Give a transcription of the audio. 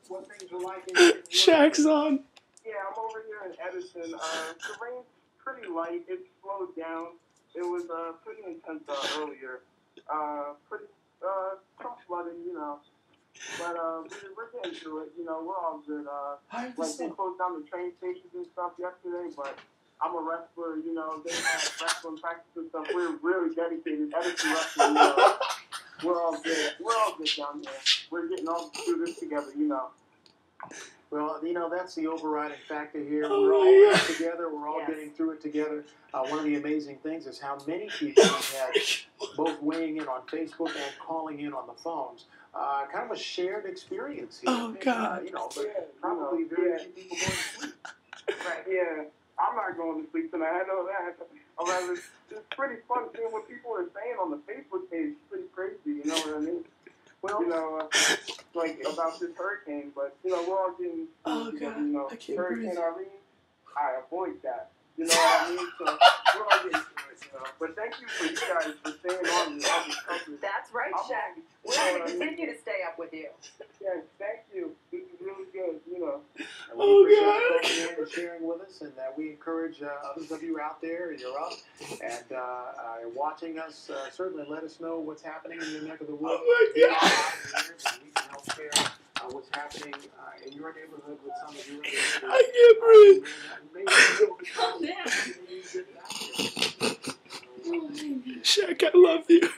what things are like in Shaq's on. Yeah, I'm over here in Edison. The rain's pretty light. It slowed down. It was pretty intense earlier. Pretty tough flooding, you know. But we're getting through it. You know, we're all good. Like they closed down the train stations and stuff yesterday, but I'm a wrestler. You know, they had wrestling practice and stuff. We're really dedicated. Edison wrestling. You know, we're all good. We're all good down here. We're getting all through this together. You know. Well, you know, that's the overriding factor here. Oh, we're all in it together. We're all Yes. getting through it together. One of the amazing things is how many people have had both weighing in on Facebook and calling in on the phones. Kind of a shared experience here. Oh, God. You know, but probably very few people going to sleep. Right. Yeah. I'm not going to sleep tonight. I know that. It's pretty fun seeing what people are saying on the Facebook page. It's pretty crazy. You know what I mean? Well, you know, like about this hurricane, but you know, we're all getting together, you know, Hurricane Irene, I avoid that. You know what I mean? So we're all getting through it, you know. But thank you for you guys for staying on with all this coverage. That's right, Shaq. We're going to continue to stay up with you. Yes, thank you. This is really good, you know. And we appreciate you coming in and sharing with us, and we encourage others of you out there, you're up and watching us. Certainly let us know what's happening in your neck of the woods. Oh, my God. We can help share what's happening in your neighborhood with some of your neighborhoods. I can't breathe. Calm down. Shaq, I love you.